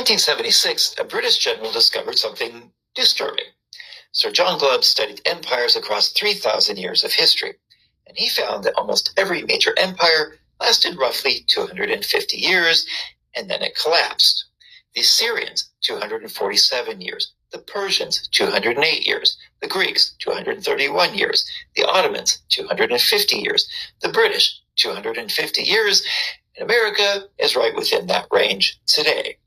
1976, a British general discovered something disturbing. Sir John Glubb studied empires across 3,000 years of history, and he found that almost every major empire lasted roughly 250 years, and then it collapsed. The Assyrians, 247 years. The Persians, 208 years. The Greeks, 231 years. The Ottomans, 250 years. The British, 250 years. And America is right within that range today.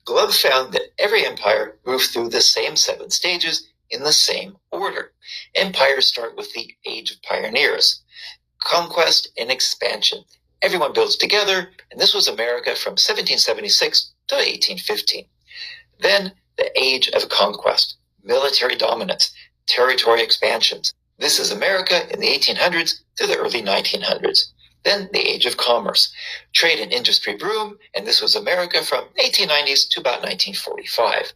Glubb found that every empire moved through the same 7 stages in the same order. Empires start with the Age of Pioneers, conquest and expansion. Everyone builds together, and this was America from 1776 to 1815. Then the Age of Conquest, military dominance, territory expansions. This is America in the 1800s to the early 1900s. Then the Age of Commerce, trade and industry boom, and this was America from 1890s to about 1945.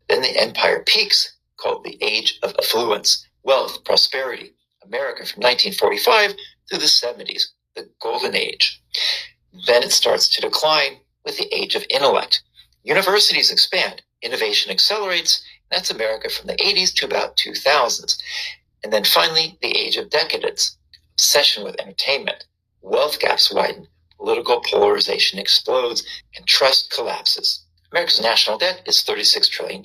Then the empire peaks, called the Age of Affluence, wealth, prosperity, America from 1945 through the 70s, the Golden Age. Then it starts to decline with the Age of Intellect. Universities expand, innovation accelerates, and that's America from the 80s to about 2000s. And then finally, the Age of Decadence, obsession with entertainment. Wealth gaps widen, political polarization explodes, and trust collapses. America's national debt is $36 trillion.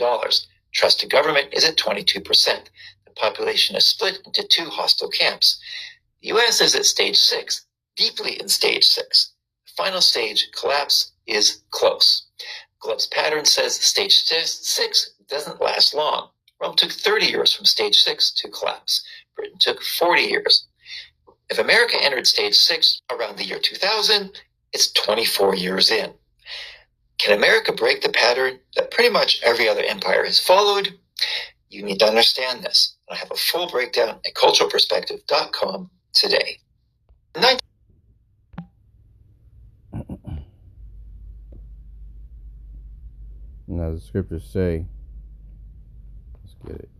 Trust to government is at 22%. The population is split into 2 hostile camps. The U.S. is at stage 6, deeply in stage 6. The final stage, collapse, is close. Glubb's pattern says stage 6 doesn't last long. Rome took 30 years from stage 6 to collapse. Britain took 40 years. If America entered stage 6 around the year 2000, it's 24 years in. Can America break the pattern that pretty much every other empire has followed? You need to understand this. I have a full breakdown at culturalperspective.com today. Now the scriptures say, let's get it.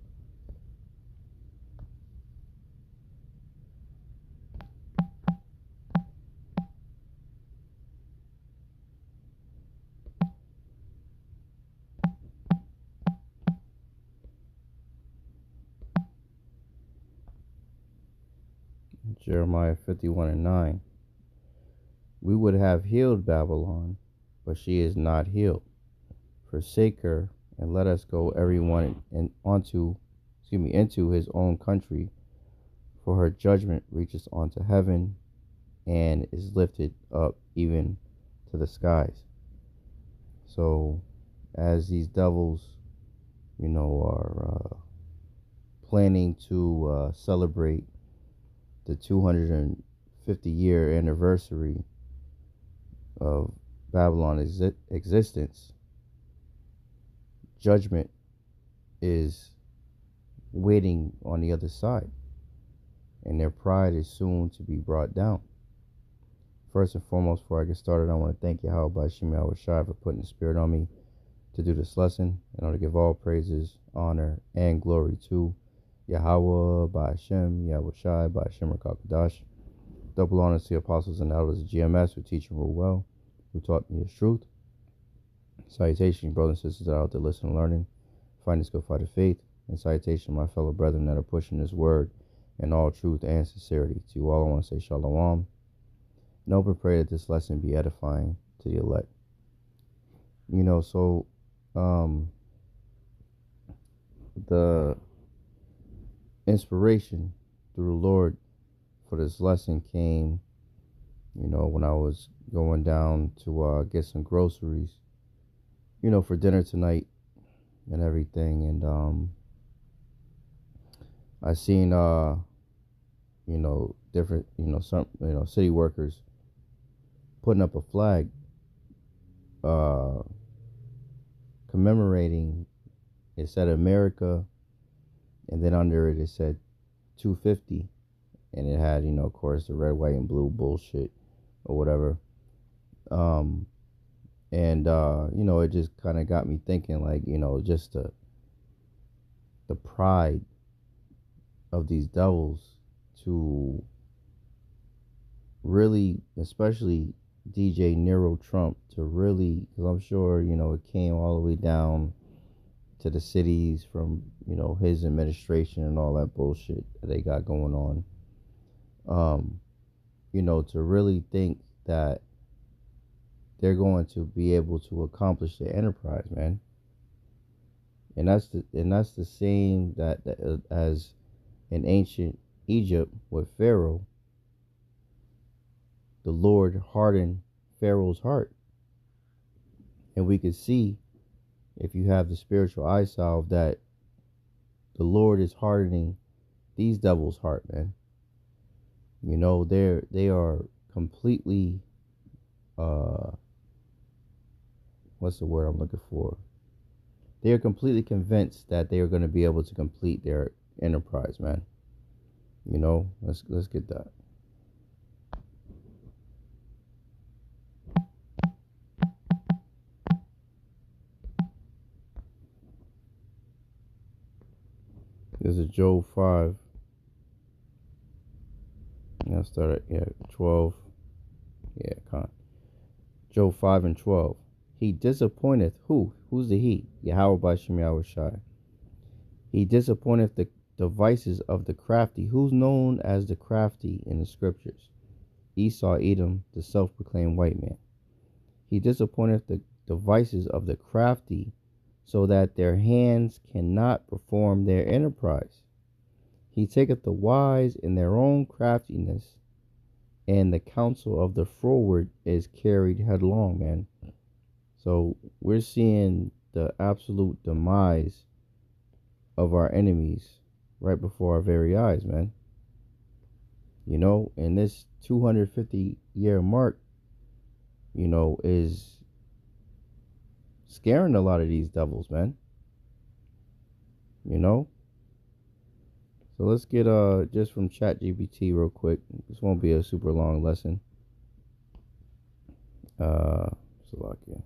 Jeremiah 51:9. We would have healed Babylon, but she is not healed. Forsake her, and let us go everyone into his own country, for her judgment reaches onto heaven and is lifted up even to the skies. So as these devils, are planning to celebrate the 250-year anniversary of Babylon's existence, judgment is waiting on the other side, and their pride is soon to be brought down. First and foremost, before I get started, I want to thank Yahawah, Bahasham, Yahawashi for putting the spirit on me to do this lesson, in order to give all praises, honor, and glory to Yahawah, Bahasham, Yahawashi, Bahasham, Rakakadash. Double honors to the apostles and elders of GMS who teach and rule well, who taught me his truth. Salutation, brothers and sisters that are out there listening and learning, fighting this good fight of faith. And salutation, my fellow brethren that are pushing this word in all truth and sincerity. To you all, I want to say shalom. And hope and pray that this lesson be edifying to the elect. The inspiration through the Lord for this lesson came, when I was going down to get some groceries, for dinner tonight and everything. And I seen, different, some, city workers putting up a flag commemorating. It said America, and then under it said 250, and it had, of course, the red, white, and blue bullshit or whatever. It just kind of got me thinking, like, just the pride of these devils to really, especially DJ Nero Trump to really, because I'm sure, it came all the way down to the cities from, his administration and all that bullshit that they got going on. To really think that they're going to be able to accomplish their enterprise, man. And that's the same that as in ancient Egypt with Pharaoh, the Lord hardened Pharaoh's heart. And we could see, if you have the spiritual eye salve, that the Lord is hardening these devils' heart, man. They are completely what's the word I'm looking for? They are completely convinced that they are going to be able to complete their enterprise, man. Let's get that. This is Job 5. I'll start at 12. Yeah, con. Job 5 and 12. He disappointeth who? Who's the he? Yahawah Bahasham Yahawashi. He disappointeth the devices of the crafty. Who's known as the crafty in the scriptures? Esau, Edom, the self-proclaimed white man. He disappointeth the devices of the crafty, so that their hands cannot perform their enterprise. He taketh the wise in their own craftiness, and the counsel of the froward is carried headlong, man. So we're seeing the absolute demise of our enemies right before our very eyes, man. And this 250-year mark, is scaring a lot of these devils, man. So let's get just from ChatGPT real quick. This won't be a super long lesson. Slovakia.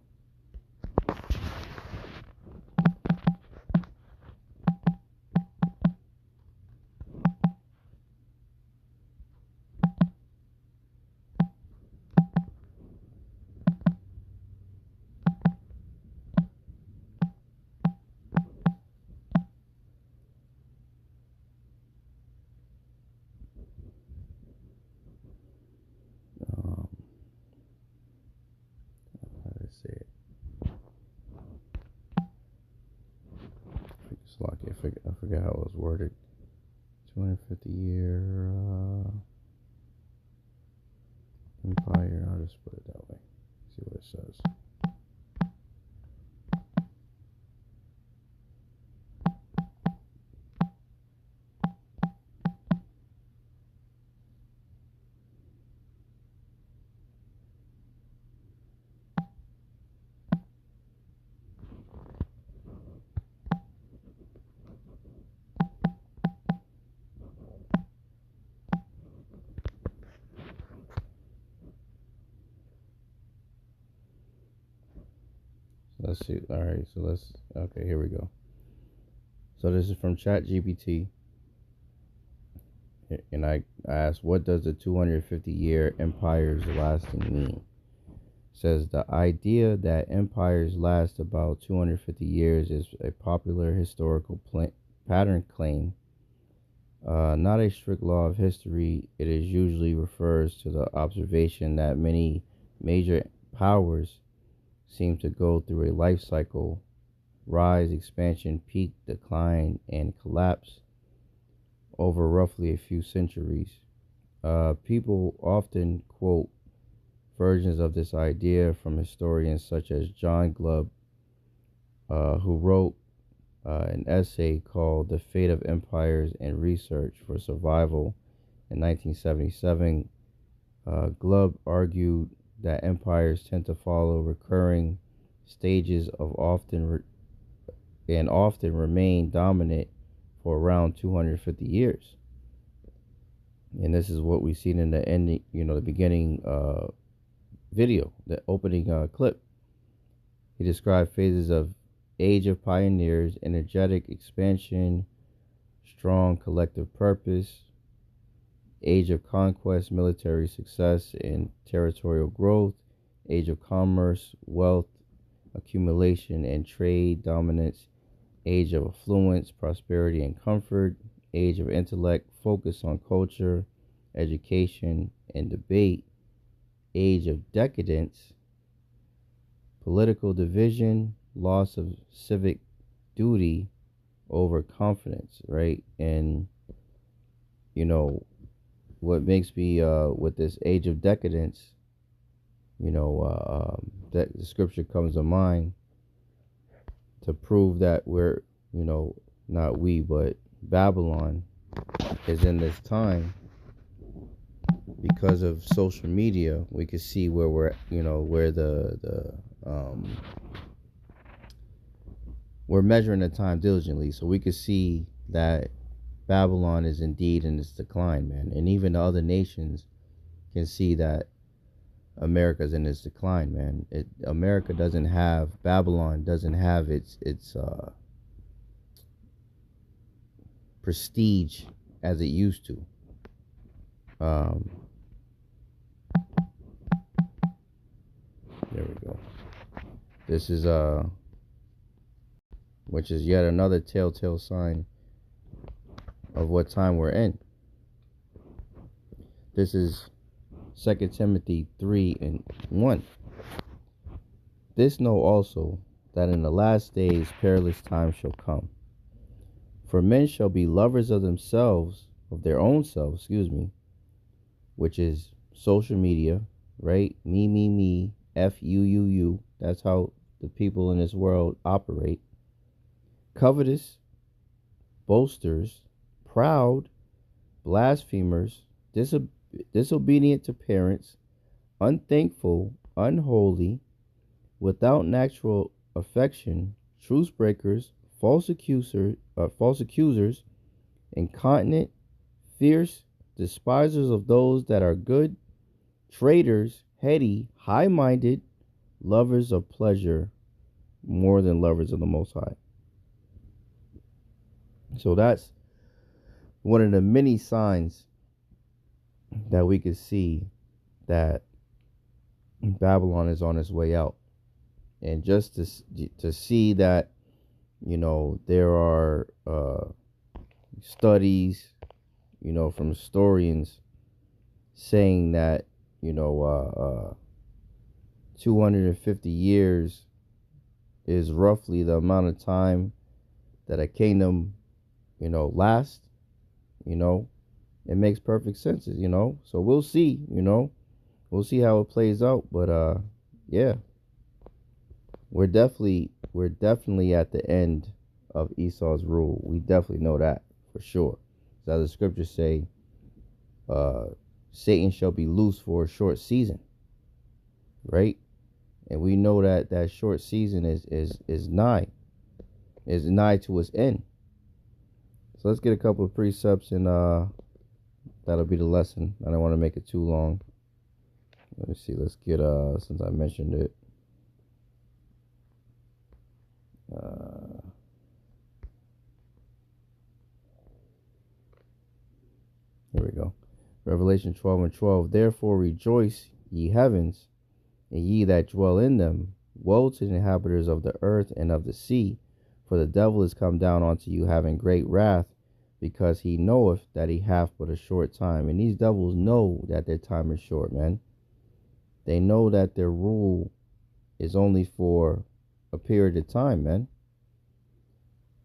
I forget how it was worded. 250-year empire. I'll just put it that way. See what it says. Let's see. All right, okay, here we go. So this is from ChatGPT. And I asked, what does the 250-year empires lasting mean? It says the idea that empires last about 250 years is a popular historical pattern claim. Not a strict law of history. It is usually refers to the observation that many major powers seem to go through a life cycle: rise, expansion, peak, decline, and collapse over roughly a few centuries. People often quote versions of this idea from historians such as John Glubb, who wrote an essay called The Fate of Empires and Research for Survival in 1977. Glubb argued that empires tend to follow recurring stages of often remain dominant for around 250 years. And this is what we've seen in the ending, the beginning video, the opening clip. He described phases of age of pioneers, energetic expansion, strong collective purpose, age of conquest, military success, and territorial growth, age of commerce, wealth, accumulation, and trade dominance, age of affluence, prosperity, and comfort, age of intellect, focus on culture, education, and debate, age of decadence, political division, loss of civic duty, overconfidence, right? And, what makes me, with this age of decadence, that the scripture comes to mind to prove that we're, not we, but Babylon is in this time. Because of social media, we can see where we're, where we're measuring the time diligently, so we can see that Babylon is indeed in its decline, man. And even the other nations can see that America's in its decline, man. America doesn't have, Babylon doesn't have its prestige as it used to. There we go. This is which is yet another telltale sign of what time we're in. This is 2 Timothy 3:1. This know also, that in the last days perilous times shall come. For men shall be lovers of themselves, of their own selves, which is social media, right? Me, F-U-U-U. That's how the people in this world operate. Covetous, boasters, proud, blasphemers, disobedient to parents, unthankful, unholy, without natural affection, truce breakers, false accusers, incontinent, fierce, despisers of those that are good, traitors, heady, high-minded, lovers of pleasure more than lovers of the Most High. So that's one of the many signs that we could see that Babylon is on its way out. And just to see that, there are studies, from historians saying that, 250 years is roughly the amount of time that a kingdom, lasts, it makes perfect sense, so we'll see, we'll see how it plays out. But yeah, we're definitely at the end of Esau's rule. We definitely know that for sure. So as the scriptures say, Satan shall be loose for a short season, right? And we know that that short season is nigh to its end. So let's get a couple of precepts, and that'll be the lesson. I don't want to make it too long. Let me see. Let's get since I mentioned it. Here we go. Revelation 12:12. Therefore rejoice, ye heavens, and ye that dwell in them. Woe to the inhabitants of the earth and of the sea, for the devil is come down unto you, having great wrath, because he knoweth that he hath but a short time. And these devils know that their time is short, man. They know that their rule is only for a period of time, man.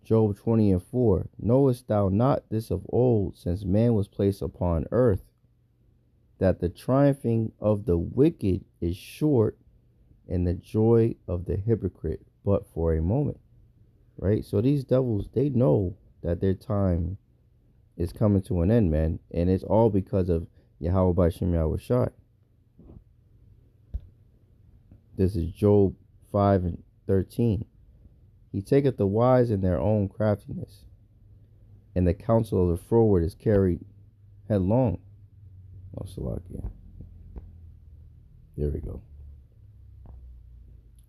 Job 20:4. Knowest thou not this of old, since man was placed upon earth, that the triumphing of the wicked is short, and the joy of the hypocrite but for a moment? Right? So these devils, they know that their time is coming to an end, man. And it's all because of Yahawah Bahasham Yahawashi. This is Job 5:13. He taketh the wise in their own craftiness, and the counsel of the froward is carried headlong. Oh, Salakia. There we go.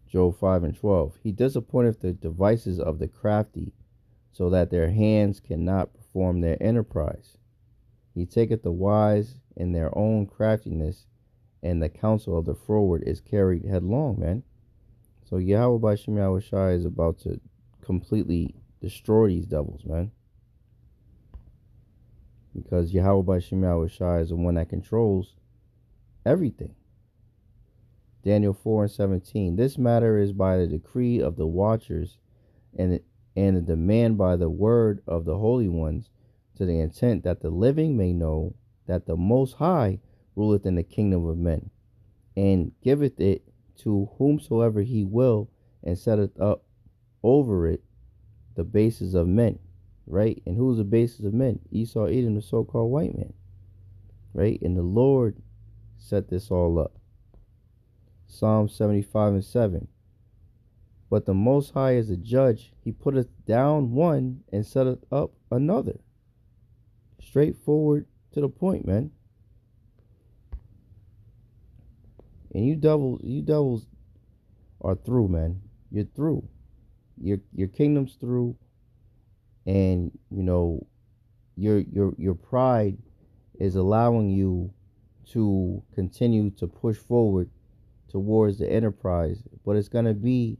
Job 5:12. He disappointeth the devices of the crafty, so that their hands cannot perform their enterprise. He taketh the wise in their own craftiness, and the counsel of the froward is carried headlong, man. So Yahweh Bahasham Yahawashi is about to completely destroy these devils, man. Because Yahweh Bahasham Yahawashi is the one that controls everything. Daniel 4:17. This matter is by the decree of the watchers and the demand by the word of the holy ones, to the intent that the living may know that the Most High ruleth in the kingdom of men, and giveth it to whomsoever he will, and setteth up over it the bases of men. Right? And who's the basis of men? Esau, Edom, the so-called white man. Right? And the Lord set this all up. Psalm 75:7. But the Most High is a judge. He putteth down one and setteth up another. Straightforward to the point, man. And you devils are through, man. You're through. Your kingdom's through, and you know your pride is allowing you to continue to push forward towards the enterprise, but it's gonna be,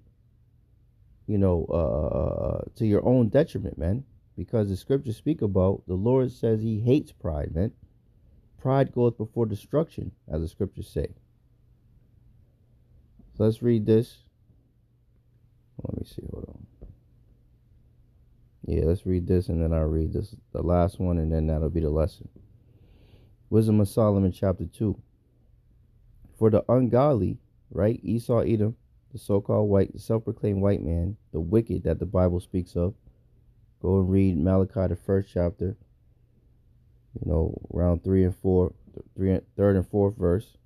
to your own detriment, man. Because the scriptures speak about, the Lord says he hates pride, man. Pride goeth before destruction, as the scriptures say. So let's read this. Let me see, hold on. Yeah, let's read this, and then I'll read this, the last one, and then that'll be the lesson. Wisdom of Solomon, chapter 2. For the ungodly, right, Esau, Edom, the so-called white, the self-proclaimed white man, the wicked that the Bible speaks of. Go and read Malachi, the first chapter, around 3 and 4, third and fourth verse.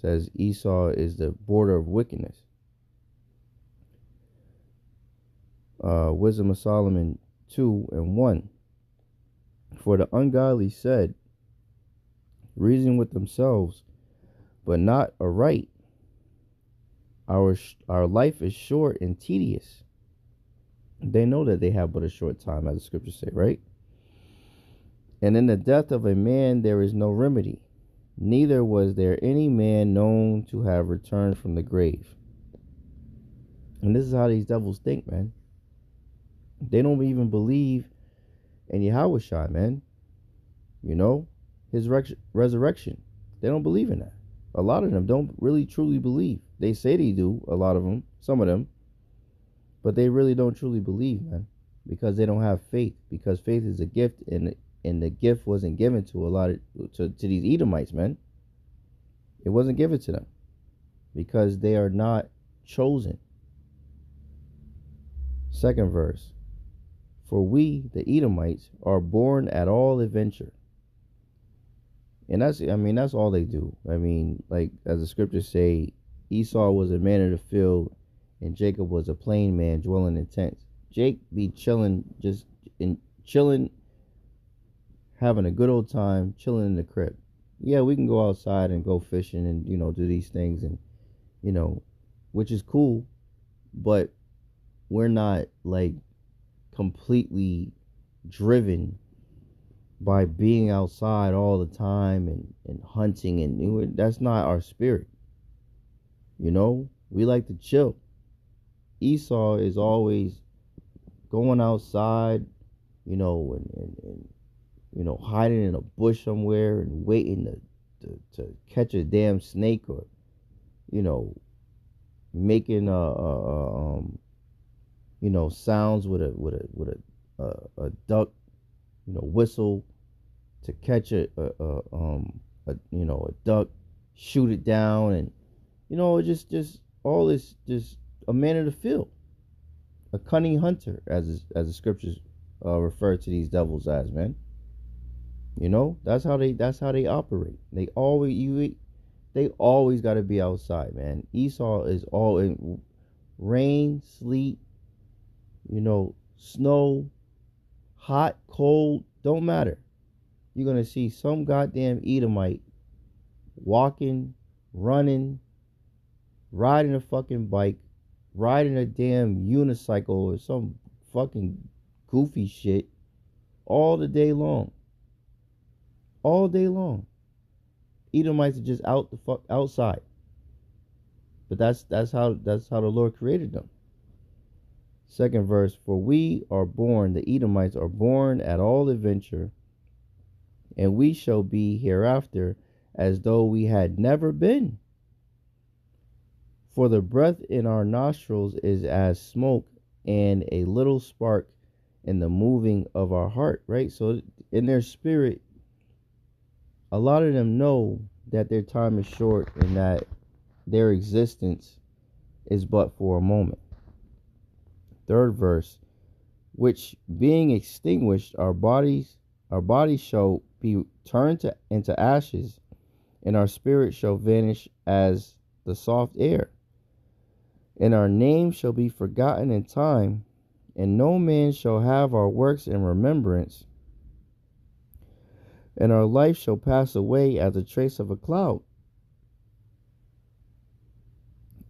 Says Esau is the border of wickedness. Wisdom of Solomon 2 and 1. For the ungodly said, reason with themselves, but not aright. Our life is short and tedious. They know that they have but a short time, as the scriptures say, right? And in the death of a man there is no remedy, neither was there any man known to have returned from the grave. And this is how these devils think, man. They don't even believe in Yahawashi, man. His resurrection. They don't believe in that. A lot of them don't really truly believe. They say they do, a lot of them, some of them, but they really don't truly believe, man, because they don't have faith. Because faith is a gift, and the gift wasn't given to to these Edomites, man. It wasn't given to them because they are not chosen. Second verse. For we, the Edomites, are born at all adventure. And that's all they do. Like as the scriptures say, Esau was a man of the field, and Jacob was a plain man dwelling in tents. Jake be chilling, having a good old time, chilling in the crib. Yeah, we can go outside and go fishing and, do these things, and, which is cool, but we're not like completely driven by being outside all the time and hunting, and that's not our spirit. We like to chill. Esau is always going outside, and hiding in a bush somewhere and waiting to catch a damn snake, or making sounds with a duck, whistle to catch a duck, shoot it down, and just all this, just a man of the field, a cunning hunter, as the scriptures refer to these devils as, man. That's how they operate. They always got to be outside, man. Esau is all in rain, sleet, snow, hot, cold, don't matter. You're going to see some goddamn Edomite walking, running, riding a fucking bike, riding a damn unicycle or some fucking goofy shit all the day long. All day long. Edomites are just out the fuck outside. But that's how the Lord created them. Second verse, for we are born, the Edomites are born at all adventure, and we shall be hereafter as though we had never been. For the breath in our nostrils is as smoke, and a little spark in the moving of our heart, right? So in their spirit, a lot of them know that their time is short and that their existence is but for a moment. Third verse, which being extinguished, our bodies shall be turned into ashes, and our spirit shall vanish as the soft air. And our name shall be forgotten in time, and no man shall have our works in remembrance. And our life shall pass away as a trace of a cloud,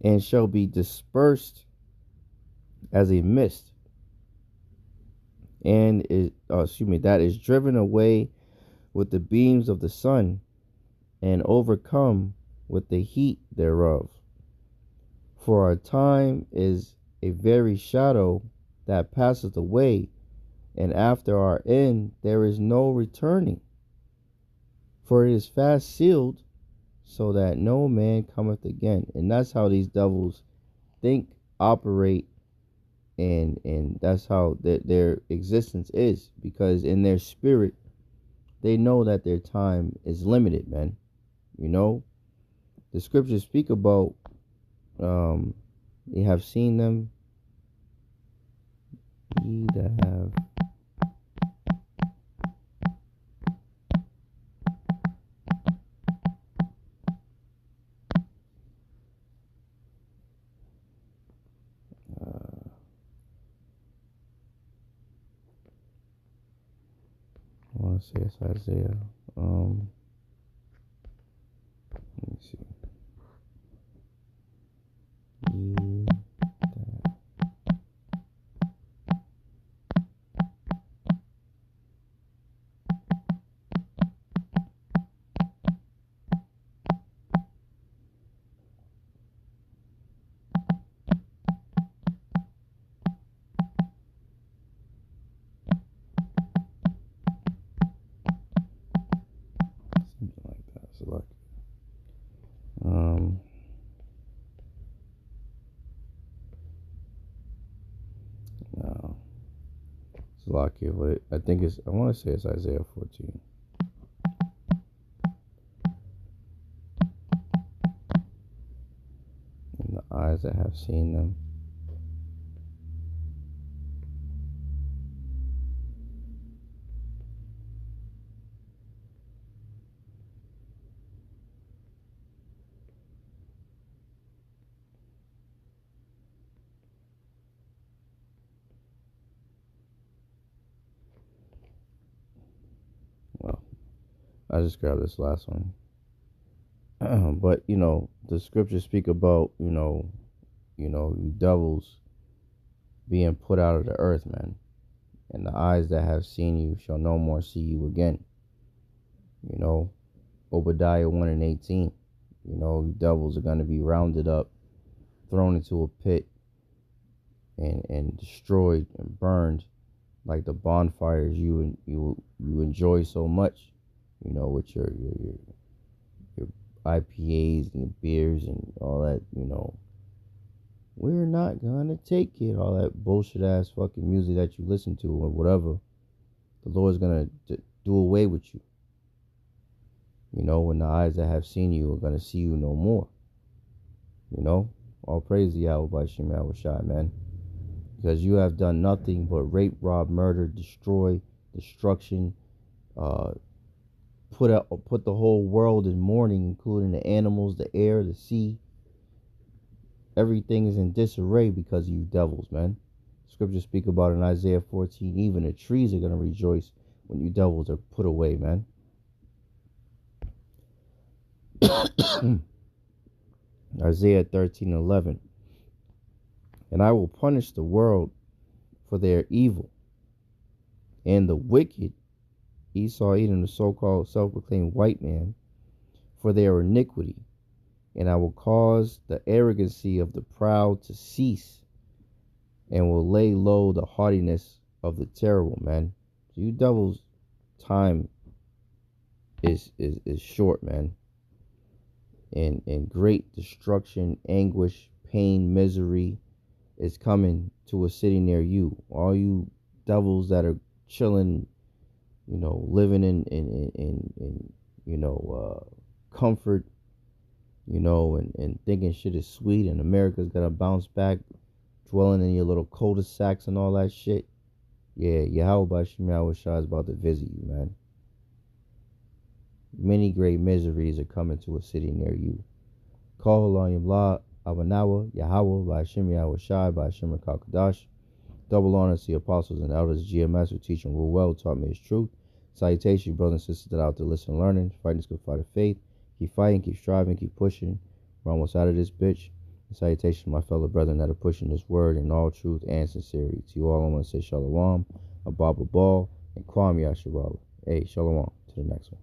and shall be dispersed as a mist, and that is driven away with the beams of the sun, and overcome with the heat thereof. For our time is a very shadow that passeth away, and after our end there is no returning. For it is fast sealed, so that no man cometh again. And that's how these devils think, operate, and that's how their existence is. Because in their spirit, they know that their time is limited, man. You know, the scriptures speak about ye have seen them, ye that have I want to say it's Isaiah. Let me see. Ye that something like that. So like, no, it's lucky, but I think it's. I want to say it's Isaiah 14. And the eyes that have seen them. Well, I just grabbed this last one. But the scriptures speak about you devils being put out of the earth, man. And the eyes that have seen you shall no more see you again. Obadiah 1 and 18. You devils are going to be rounded up, thrown into a pit, and destroyed and burned like the bonfires you enjoy so much. With your IPAs and your beers and all that. We're not gonna take it. All that bullshit ass fucking music that you listen to or whatever. The Lord's gonna do away with you. When the eyes that have seen you are gonna see you no more. All praise the Yahawah, Bahasham, Yahawashi, man. Because you have done nothing but rape, rob, murder, destroy, destruction, put the whole world in mourning, including the animals, the air, the sea. Everything is in disarray because of you devils, man. Scriptures speak about in Isaiah 14, even the trees are going to rejoice when you devils are put away, man. Isaiah 13:11. And I will punish the world for their evil, and the wicked, Esau, Edom, the so-called self-proclaimed white man, for their iniquity, and I will cause the arrogancy of the proud to cease, and will lay low the haughtiness of the terrible, man. So you devils' time is short, man. And great destruction, anguish, pain, misery is coming to a city near you. All you devils that are chilling, living in comfort, and thinking shit is sweet and America's gonna bounce back, dwelling in your little cul-de-sacs and all that shit. Yeah, Bahasham Yahawashi is about to visit you, man. Many great miseries are coming to a city near you. Call on Yamla Abanawa, Yahawah, Bahasham Yahawashi, Bahasham Kakadash. Double honors to the apostles and elders, GMS, who teach and rule well, taught me his truth. Salutations, brothers and sisters that are out there listening and learning, fighting this good fight of faith. Keep fighting, keep striving, keep pushing. We're almost out of this bitch. And salutations to my fellow brethren that are pushing this word in all truth and sincerity. To you all, I want to say shalom, ababa ball, and kwam yasharala. Hey, shalom. To the next one.